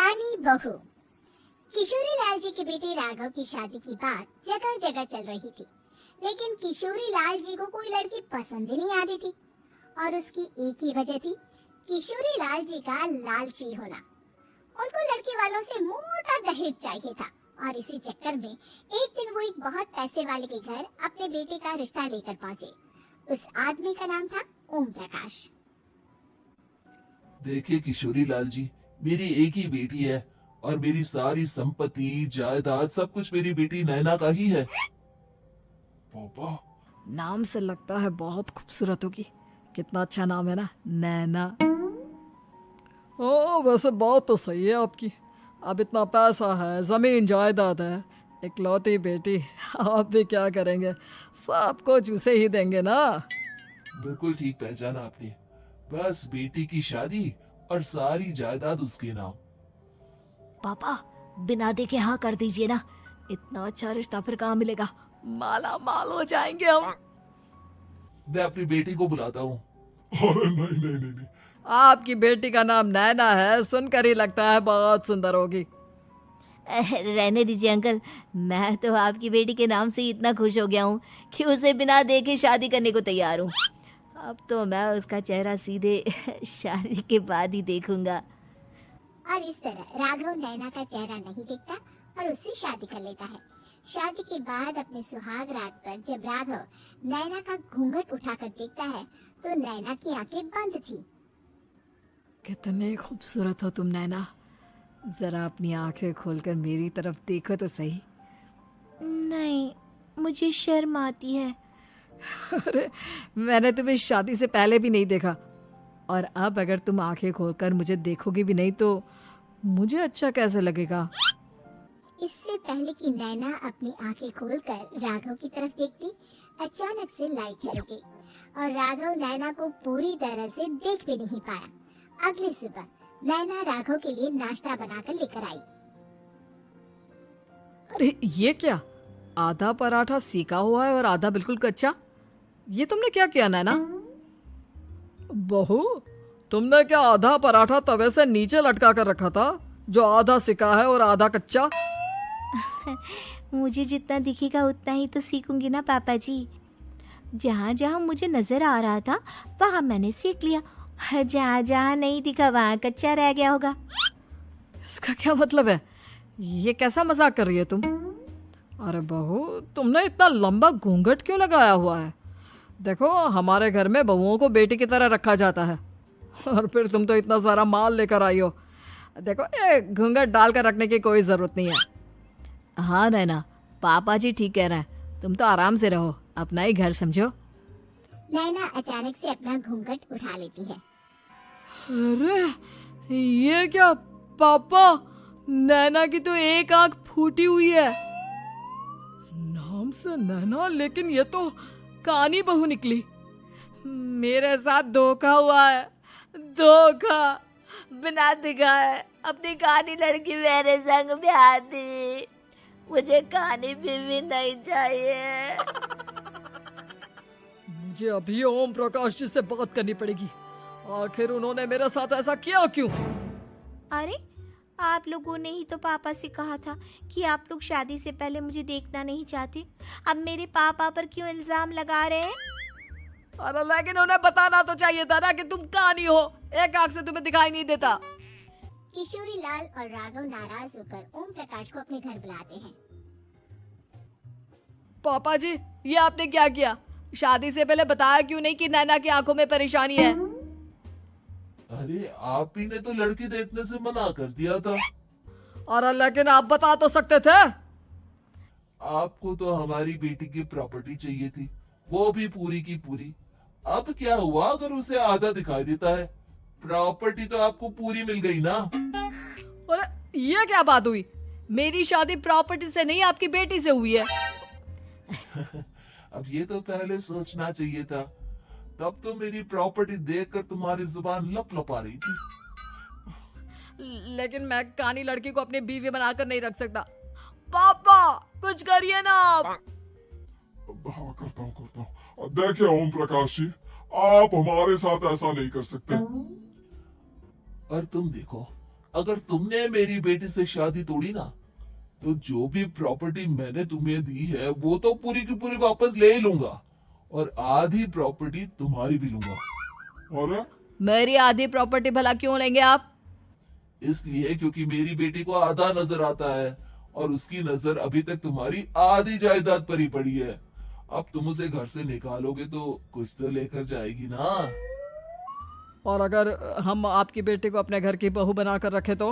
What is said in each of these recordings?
कानी बहू। किशोरी लाल जी के बेटे राघव की शादी की बात जगह जगह चल रही थी, लेकिन किशोरी लाल जी को कोई लड़की पसंद ही नहीं आती थी। और उसकी एक ही वजह थी, किशोरी लाल जी का लालची होना। उनको लड़की वालों से मोटा दहेज चाहिए था और इसी चक्कर में एक दिन वो एक बहुत पैसे वाले के घर अपने बेटे का रिश्ता लेकर पहुंचे। उस आदमी का नाम था ओम प्रकाश। देखिए किशोरी लाल जी, मेरी एक ही बेटी है और मेरी सारी संपत्ति जायदाद सब कुछ मेरी बेटी नैना का ही है। पापा, नाम से लगता है बहुत खूबसूरत होगी। कितना अच्छा नाम है ना, नैना। ओ वैसे बात तो सही है आपकी। अब इतना पैसा है, जमीन जायदाद है, इकलौती बेटी, आप भी क्या करेंगे? सब कुछ उसे ही देंगे ना। बिल्कुल ठीक पहचाना आपने। बस बेटी की शादी और सारी जायदाद उसके नाम। पापा बिना देखे हाँ कर दीजिए ना, इतना अच्छा रिश्ता फिर कहाँ मिलेगा? माला माल हो जाएंगे हम। मैं अपनी बेटी को बुलाता हूँ। अरे नहीं नहीं नहीं नहीं, आपकी बेटी का नाम नैना है, सुनकर ही लगता है बहुत सुंदर होगी। रहने दीजिए अंकल, मैं तो आपकी बेटी के नाम से ही इतना खुश हो गया हूँ कि उसे बिना देखे शादी करने को तैयार हूँ। अब तो मैं उसका चेहरा सीधे शादी के बाद ही देखूंगा। और इस तरह राघव नैना का चेहरा नहीं देखता और उससे शादी कर लेता है। शादी के बाद अपने सुहाग रात पर जब राघव नैना का घूंघट उठाकर देखता है तो नैना की आंखें बंद थी। कितने खूबसूरत हो तुम नैना, जरा अपनी आंखें खोलकर मेरी तरफ देखो तो सही। नहीं, मुझे शर्म आती है। अरे मैंने तुम्हें शादी से पहले भी नहीं देखा, और अब अगर तुम आंखें खोलकर मुझे देखोगी भी नहीं तो मुझे अच्छा कैसे लगेगा? इससे पहले कि नैना अपनी आंखें खोलकर राघव की तरफ देखती, अचानक से लाइट चली गई और राघव नैना को पूरी तरह से देख भी नहीं पाया। अगली सुबह नैना राघव के लिए नाश्ता बनाकर लेकर आई। अरे ये क्या, आधा पराठा सेका हुआ है और आधा बिल्कुल कच्चा। ये तुमने क्या किया नैना? बहू, तुमने क्या आधा पराठा तवे से नीचे लटका कर रखा था, जो आधा सेका है और आधा कच्चा? मुझे जितना दिखेगा उतना ही तो सीखूंगी ना पापा जी। जहाँ जहाँ मुझे नजर आ रहा था वहाँ मैंने सीख लिया, जहाँ जहाँ नहीं दिखा वहाँ कच्चा रह गया होगा। इसका क्या मतलब है? ये कैसा मजाक कर रही है तुम? अरे बहू, तुमने इतना लंबा घूंघट क्यों लगाया हुआ है? देखो हमारे घर में बहुओं को बेटी की तरह रखा जाता है, और फिर तुम तो इतना सारा माल लेकर आई हो। देखो ये घूंघट डालकर रखने की कोई जरूरत नहीं है। हाँ नैना, पापा जी ठीक कह रहे हैं, तुम तो आराम से रहो, अपना ही घर समझो। नैना अचानक से अपना घूंघट उठा लेती है। अरे ये क्या पापा, नैना की तो एक आंख फूटी हुई है। नाम से नैना, लेकिन ये तो कानी बहू निकली। मेरे साथ धोखा हुआ है, धोखा। बिना दिखाए अपनी कानी लड़की मेरे संग ब्याह दी। मुझे कानी बीवी नहीं चाहिए। मुझे अभी ओम प्रकाश जी से बात करनी पड़ेगी। आखिर उन्होंने मेरे साथ ऐसा किया क्यों? अरे आप लोगों ने ही तो पापा से कहा था कि आप लोग शादी से पहले मुझे देखना नहीं चाहते। अब मेरे पापा पर क्यों इल्जाम लगा रहे हैं? अरे लेकिन उन्हें बताना तो चाहिए था ना कि तुम कानी हो, एक आंख से तुम्हें दिखाई नहीं देता। किशोरी लाल और राघव नाराज होकर ओम प्रकाश को अपने घर बुलाते हैं। पापा जी, ये आपने क्या किया? शादी से पहले बताया क्यों नहीं कि नैना की आंखों में परेशानी है? अरे आप ही ने तो लड़की देखने से मना कर दिया था। अरे लेकिन आप बता तो सकते थे। आपको तो हमारी बेटी की प्रॉपर्टी चाहिए थी, वो भी पूरी की पूरी। अब क्या हुआ अगर उसे आधा दिखाई देता है? प्रॉपर्टी तो आपको पूरी मिल गई ना। अरे ये क्या बात हुई? मेरी शादी प्रॉपर्टी से नहीं, आपकी बेटी से हुई है। अब ये तो पहले सोचना चाहिए था, तब तो मेरी प्रॉपर्टी देखकर तुम्हारी जुबान लप लपा रही थी। लेकिन मैं कानी लड़की को अपनी बीवी बनाकर नहीं रख सकता। पापा कुछ करिए ना आप। हाँ करता हूँ। देखिए ओम प्रकाश जी, आप हमारे साथ ऐसा नहीं कर सकते। और तुम देखो, अगर तुमने मेरी बेटी से शादी तोड़ी ना, तो जो भी प्रॉपर्टी मैंने तुम्हें दी है वो तो पूरी की पूरी वापस ले ही लूंगा, और आधी प्रॉपर्टी तुम्हारी भी लूंगा। अरे मेरी आधी प्रॉपर्टी भला क्यों लेंगे आप? इसलिए क्योंकि मेरी बेटी को आधा नजर आता है, और उसकी नजर अभी तक तुम्हारी आधी जायदाद पर ही पड़ी है। अब तुम उसे घर से निकालोगे तो कुछ तो लेकर जाएगी ना। और अगर हम आपकी बेटी को अपने घर की बहू बनाकर रखे तो?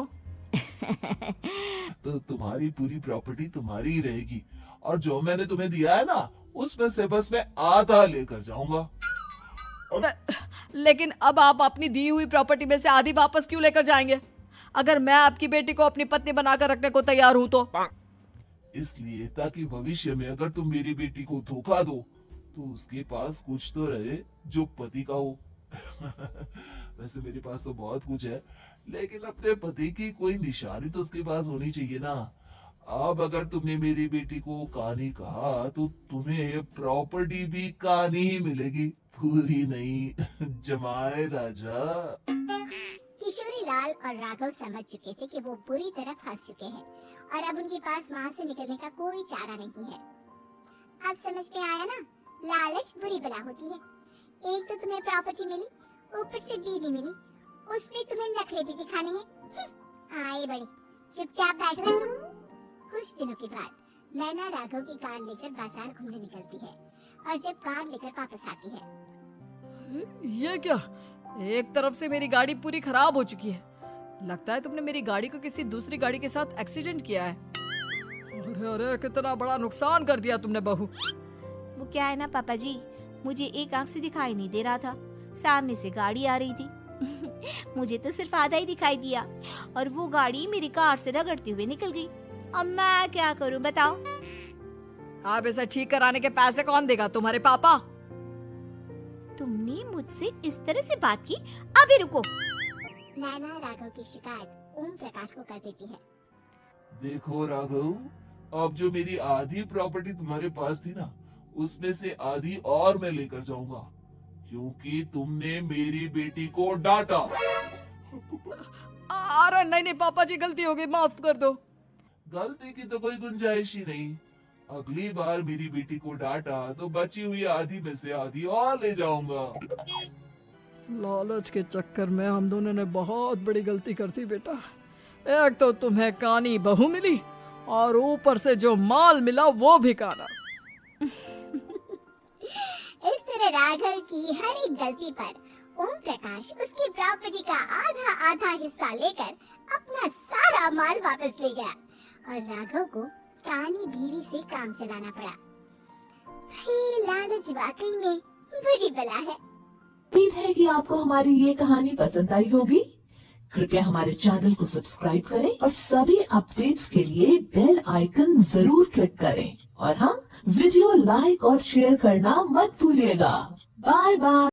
तो तुम्हारी पूरी प्रॉपर्टी तुम्हारी ही रहेगी, और जो मैंने तुम्हें दिया है ना, उसमें से बस मैं आधा लेकर जाऊंगा। लेकिन अब आप अपनी दी हुई प्रॉपर्टी में से आधी वापस क्यों लेकर जाएंगे? अगर मैं आपकी बेटी को अपनी पत्नी बनाकर रखने को तैयार हूं तो? इसलिए ताकि भविष्य में अगर तुम मेरी बेटी को धोखा दो तो उसके पास कुछ तो रहे जो पति का हो। वैसे मेरे पास तो बहुत कुछ है, लेकिन अपने पति की कोई निशानी तो उसके पास होनी चाहिए ना। अब अगर तुमने मेरी बेटी को कानी कहा तो तुम्हें प्रॉपर्टी भी कानी ही मिलेगी, पूरी नहीं। जमाए राजा। किशोरी लाल और राघव समझ चुके थे कि वो बुरी तरह फंस चुके हैं और अब उनके पास वहाँ से निकलने का कोई चारा नहीं है। अब समझ में आया ना, लालच बुरी बला होती है। एक तो तुम्हें प्रॉपर्टी मिली, ऊपर से बीवी मिली, उसमें तुम्हें नखरे भी दिखाने हैं। आए बड़े, चुपचाप बैठ रहो। कुछ दिनों के बाद नैना राघव की कार लेकर बाजार घूमने निकलती है, और जब कार लेकर वापस आती है, अरे, ये क्या? एक तरफ से मेरी गाड़ी पूरी खराब हो चुकी है। लगता है तुमने मेरी गाड़ी को किसी दूसरी गाड़ी के साथ एक्सीडेंट किया है। अरे अरे, कितना बड़ा नुकसान कर दिया तुमने बहू। वो क्या है ना पापा जी, मुझे एक आंख से दिखाई नहीं दे रहा था, सामने से गाड़ी आ रही थी। मुझे तो सिर्फ आधा ही दिखाई दिया और वो गाड़ी मेरी कार से रगड़ते हुए निकल गई। अब मैं क्या करूं बताओ? आप इसे ठीक कराने के पैसे कौन देगा? तुम्हारे पापा? तुमने मुझसे इस तरह से बात की? अभी रुको। नैना राघव की शिकायत ओम प्रकाश को कर देती है। देखो राघव, अब जो मेरी आधी प्रॉपर्टी तुम्हारे पास थी ना, उसमें से आधी और मैं लेकर जाऊंगा, क्योंकि तुमने मेरी बेटी को डांटा। अरे नहीं नहीं पापा जी, गलती हो गई, माफ कर दो। गलती की तो कोई गुंजाइश ही नहीं। अगली बार मेरी बेटी को डांटा तो बची हुई आधी में से आधी और ले जाऊंगा। लालच के चक्कर में हम दोनों ने बहुत बड़ी गलती कर दी बेटा। एक तो तुम्हें कानी बहू मिली और ऊपर से जो माल मिला वो भी काना। इस तरह राघव की हर एक गलती पर ओम प्रकाश उसकी प्रॉपर्टी का आधा आधा हिस्सा लेकर अपना सारा माल वापस ले गया, और राघव को कानी बीवी से काम चलाना पड़ा। भाई लालच वाकई में बुरी बला है। उम्मीद है कि आपको हमारी ये कहानी पसंद आई होगी। कृपया हमारे चैनल को सब्सक्राइब करें और सभी अपडेट्स के लिए बेल आइकन जरूर क्लिक करें, और हाँ, वीडियो लाइक और शेयर करना मत भूलिएगा। Bye bye.